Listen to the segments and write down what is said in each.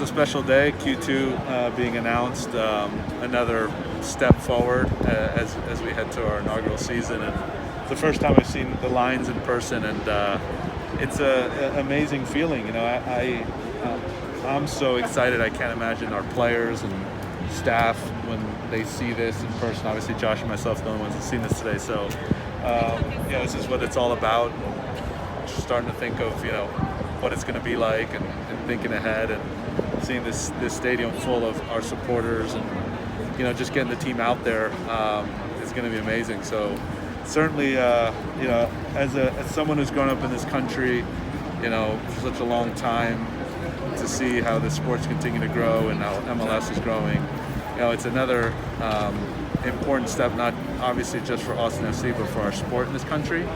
a special day, Q2 being announced, another step forward as we head to our inaugural season. And it's the first time I've seen the Lions in person, and it's an amazing feeling. You know, I'm so excited. I can't imagine our players and staff when they see this in person. Obviously, Josh and myself are the only ones who've seen this today. So, you know, this is what it's all about. Just starting to think of, you know, what it's going to be like, and thinking ahead, and seeing this stadium full of our supporters, and you know, just getting the team out there is going to be amazing. So certainly, you know, as someone who's grown up in this country, you know, for such a long time, to see how the sports continue to grow and how MLS is growing, you know, it's another important step, not obviously just for Austin FC, but for our sport in this country.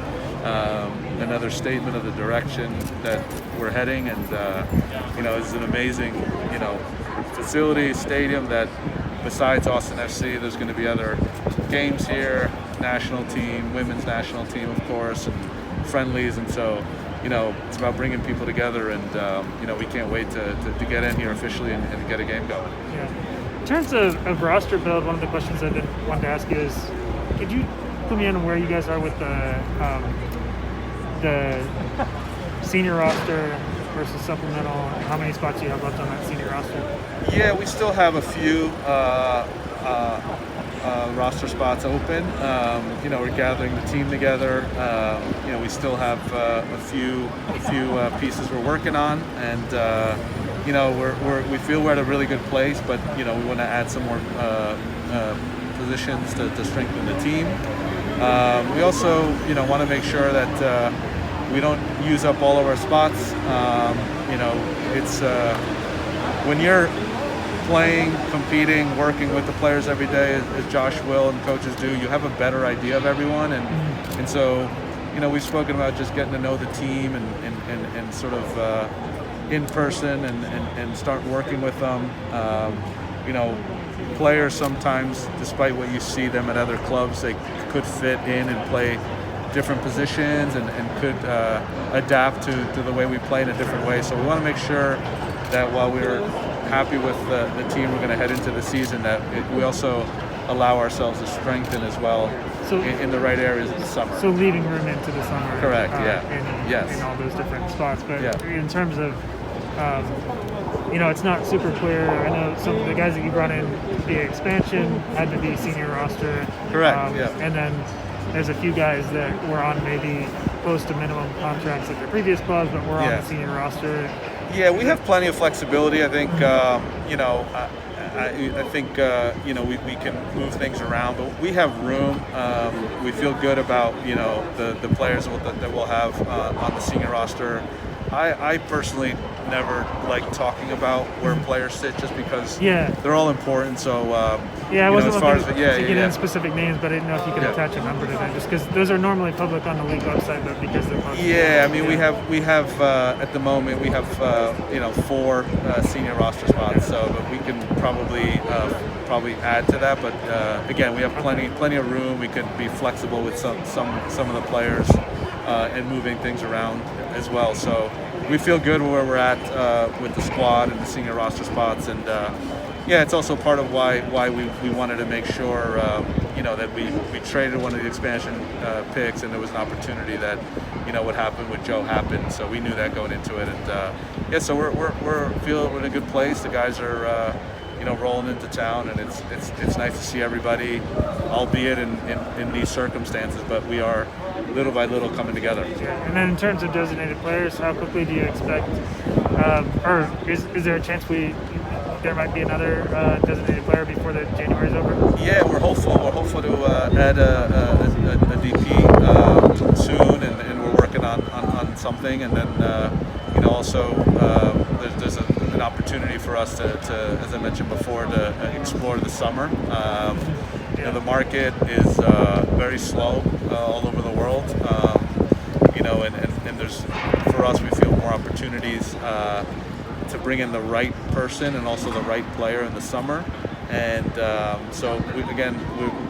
Another statement of the direction that we're heading, and you know, it's an amazing, you know, facility, stadium that besides Austin FC, there's going to be other games here, national team, women's national team, of course, and friendlies, and so, you know, it's about bringing people together, and you know, we can't wait to get in here officially and get a game going. Yeah. In terms of roster build, one of the questions I wanted to ask you is, could you put me on where you guys are with the senior roster versus supplemental, and how many spots you have left on that senior roster? Yeah, we still have a few roster spots open. You know, we're gathering the team together. You know, we still have a few pieces we're working on, and you know, we feel we're at a really good place, but you know, we want to add some more positions to strengthen the team. We also, you know, want to make sure that we don't use up all of our spots. You know, it's when you're playing, competing, working with the players every day, as Josh will and coaches do, you have a better idea of everyone, and so, you know, we've spoken about just getting to know the team and sort of in person and start working with them. You know, players sometimes, despite what you see them at other clubs, they could fit in and play different positions and could adapt to the way we play in a different way. So we want to make sure that while we're happy with the team we're going to head into the season, that we also allow ourselves to strengthen as well, so, in the right areas in the summer. So leaving room into the summer. Correct, yeah. Yes. In all those different spots. But yeah, in terms of, you know, it's not super clear. I know some of the guys that you brought in via expansion had to be senior roster. Correct, yeah. And then there's a few guys that were on maybe close to minimum contracts at their previous clubs, but were on the senior roster. Yeah, we have plenty of flexibility. I think, you know, I think, you know, we can move things around, but we have room. We feel good about, you know, the players that we'll have on the senior roster. I personally never like talking about where players sit, just because they're all important. So I wasn't looking to get in specific names, but I didn't know if you could attach a number to them, just because those are normally public on the league website, but because they're public. Yeah, I mean, we have at the moment we have you know, 4 senior roster spots, so but we can probably add to that. But again, we have plenty of room. We could be flexible with some of the players and moving things around as well. So we feel good where we're at with the squad and the senior roster spots, and yeah, it's also part of why we wanted to make sure you know, that we traded one of the expansion picks, and there was an opportunity that, you know, what happened with Joe happened, so we knew that going into it, and yeah, so we're feeling we're in a good place. The guys are you know, rolling into town, and it's nice to see everybody, albeit in these circumstances, but we are little by little coming together. Yeah. And then in terms of designated players, how quickly do you expect, or is there a chance there might be another designated player before the January is over? Yeah, we're hopeful. We're hopeful to add a DP soon, and we're working on something, and then you know, also there's an opportunity for us to, as I mentioned before, to explore the summer. You know, the market is very slow all over the world. You know, and there's, for us, we feel more opportunities to bring in the right person and also the right player in the summer. And so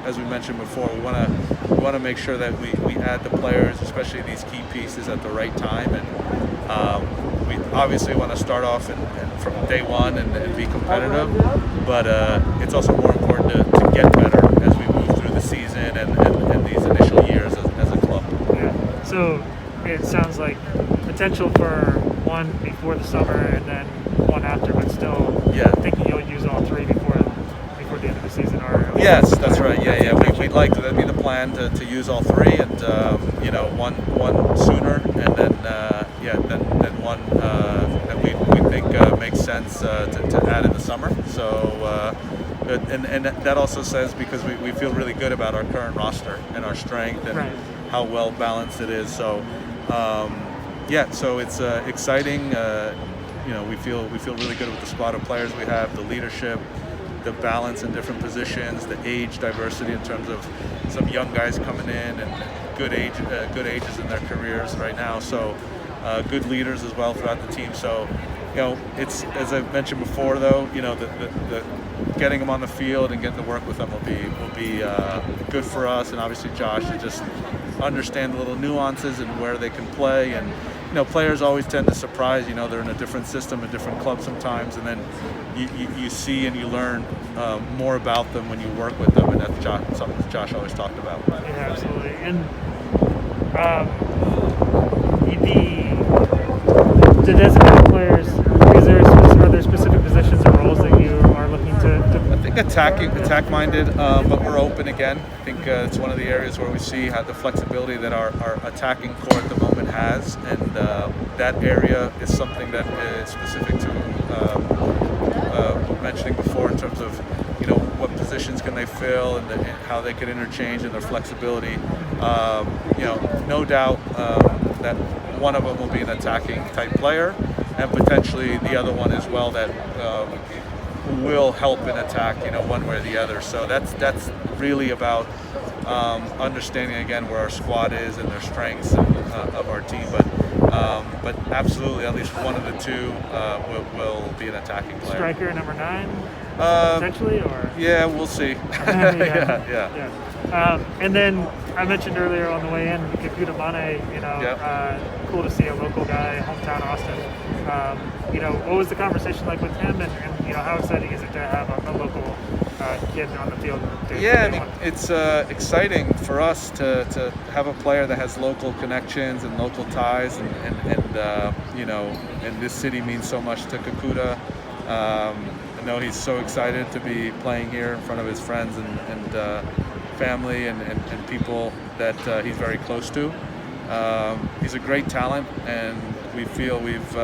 as we mentioned before, we want to make sure that we add the players, especially these key pieces, at the right time. And we obviously want to start off from day one and be competitive, but it's also more important to get better as we move through the season and these initial years as a club. Yeah. So it sounds like potential for one before the summer and then one after, but still thinking you'll use all three before the end of the season. Or yes, that's right. Yeah. We'd like to. That'd be the plan to use all three, and one sooner, and then one that we think makes sense to add in the summer. So. And that also says because we feel really good about our current roster and our strength and how well balanced it is. So so it's exciting. We feel really good with the squad of players we have, the leadership, the balance in different positions, the age diversity in terms of some young guys coming in and good ages in their careers right now. So good leaders as well throughout the team. So it's, as I mentioned before, though, the getting them on the field and getting to work with them will be good for us, and obviously Josh to just understand the little nuances and where they can play. And players always tend to surprise. They're in a different system, a different club sometimes, and then you see and you learn more about them when you work with them, and that's something Josh always talked about. Yeah, absolutely. And the designated players, are there specific positions or roles that you are looking to? I think attack-minded, but we're open again. I think it's one of the areas where we see how the flexibility that our attacking core at the moment has, and that area is something that is specific to mentioning before in terms of what positions can they fill and how they can interchange and their flexibility. No doubt that one of them will be an attacking type player, and potentially the other one as well that will help in attack, one way or the other. So that's really about understanding again where our squad is and their strengths of our team. But absolutely, at least one of the two will be an attacking player. Striker number 9, potentially, or yeah, we'll see. Yeah. And then I mentioned earlier on the way in, Kakuta Mane, cool to see a local guy, hometown Austin. What was the conversation like with him, and how exciting is it to have a local kid on the field? It's exciting for us to have a player that has local connections and local ties, and this city means so much to Kakuta. I know he's so excited to be playing here in front of his friends and family and people that he's very close to. He's a great talent, and we feel we've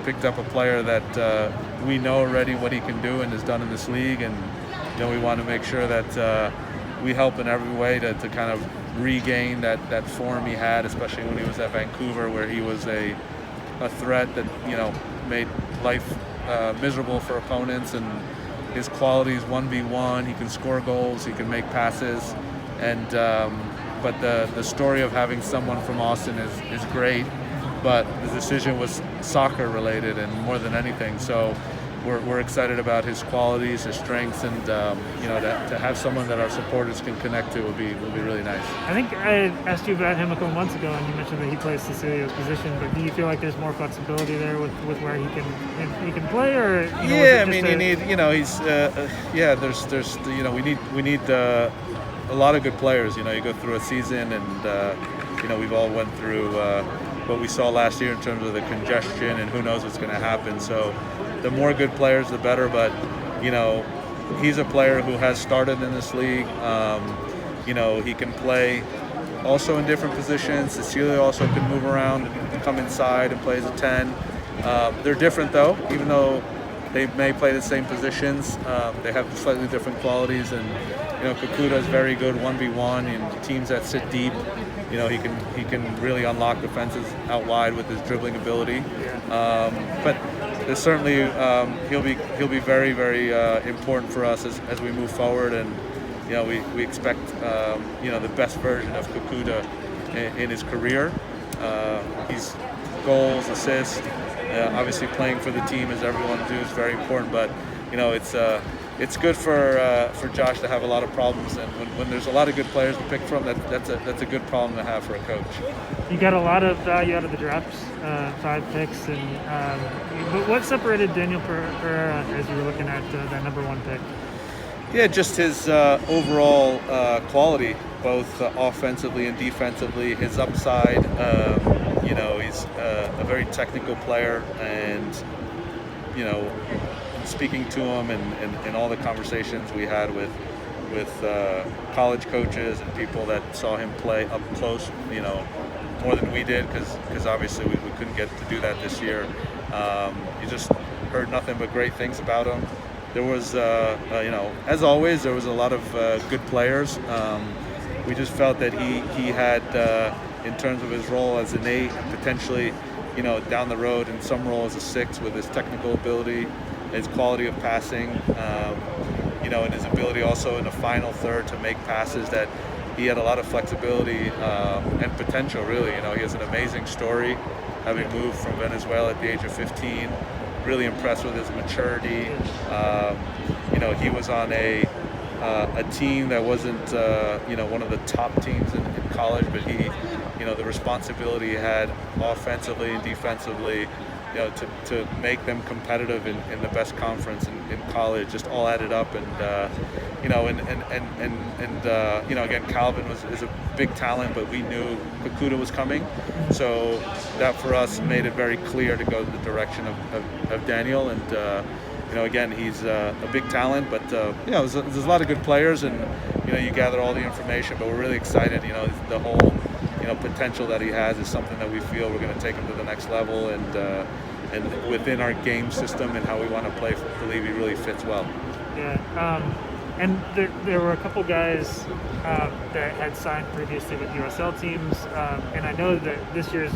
picked up a player that we know already what he can do and has done in this league, and we want to make sure that we help in every way to kind of regain that form he had, especially when he was at Vancouver, where he was a threat that made life miserable for opponents, and his qualities 1v1, he can score goals, he can make passes, and but the story of having someone from Austin is great, but the decision was soccer related and more than anything. So we're excited about his qualities, his strengths, and to have someone that our supporters can connect to will be really nice. I think I asked you about him a couple months ago, and you mentioned that he plays Cecilio's position. But do you feel like there's more flexibility there with where he can play, or you need he's there's we need a lot of good players. You go through a season, and we've all went through what we saw last year in terms of the congestion, and who knows what's going to happen. So the more good players, the better. But he's a player who has started in this league. He can play also in different positions. Cecilio also can move around and come inside and play as a 10. They're different though, even though they may play the same positions. They have slightly different qualities, and Kakuta is very good 1v1 in teams that sit deep. He can really unlock defenses out wide with his dribbling ability. But there's certainly he'll be very, very important for us as we move forward, and we expect the best version of Kakuta in his career. He's goals, assists, obviously playing for the team as everyone do is very important, but it's it's good for Josh to have a lot of problems, and when there's a lot of good players to pick from, that's a good problem to have for a coach. You got a lot of value out of the drafts, 5 picks, and but what separated Daniel Pereira as you were looking at that number 1 pick? Yeah, just his overall quality, both offensively and defensively. His upside, he's a very technical player, and speaking to him and all the conversations we had with college coaches and people that saw him play up close, more than we did, because obviously we couldn't get to do that this year. You just heard nothing but great things about him. There was, as always, there was a lot of good players. We just felt that he had, in terms of his role as an 8, potentially, down the road in some role as a 6 with his technical ability, his quality of passing, and his ability also in the final third to make passes, that he had a lot of flexibility and potential, really. He has an amazing story, having moved from Venezuela at the age of 15. Really impressed with his maturity. He was on a team that wasn't one of the top teams in college, but the responsibility he had offensively and defensively, to make them competitive in the best conference in college, just all added up. And again, Calvin is a big talent, but we knew Kakuta was coming, so that for us made it very clear to go the direction of Daniel. And again, he's a big talent, but there's a lot of good players, and you gather all the information. But we're really excited. The whole potential that he has is something that we feel we're going to take him to the next level, and within our game system and how we want to play, believe he really fits well. Yeah, and there were a couple guys that had signed previously with USL teams, and I know that this year's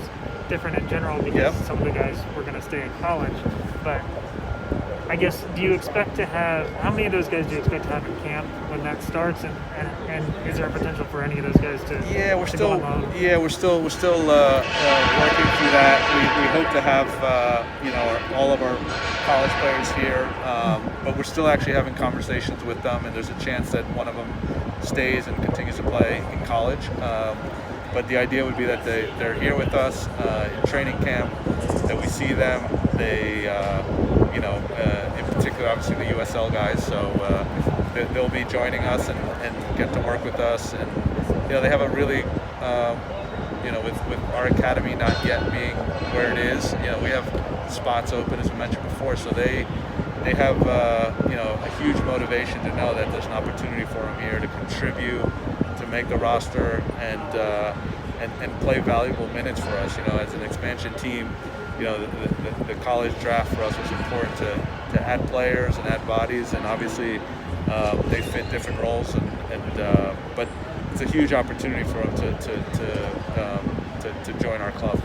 different in general because some of the guys were going to stay in college, but I guess, do you expect to have, how many of those guys do you expect to have in camp when that starts, and is there a potential for any of those guys to we're still go on loan? we're still working through that. We hope to have all of our college players here, but we're still actually having conversations with them, and there's a chance that one of them stays and continues to play in college. But the idea would be that they're here with us in training camp, that we see them. They in particular, obviously the USL guys, so they'll be joining us and get to work with us. And they have a really, with our academy not yet being where it is, we have spots open, as we mentioned before, so they have a huge motivation to know that there's an opportunity for them here to contribute, to make the roster, and play valuable minutes for us. As an expansion team, the college draft for us was important to add players and add bodies, and obviously they fit different roles, but it's a huge opportunity for them to join our club.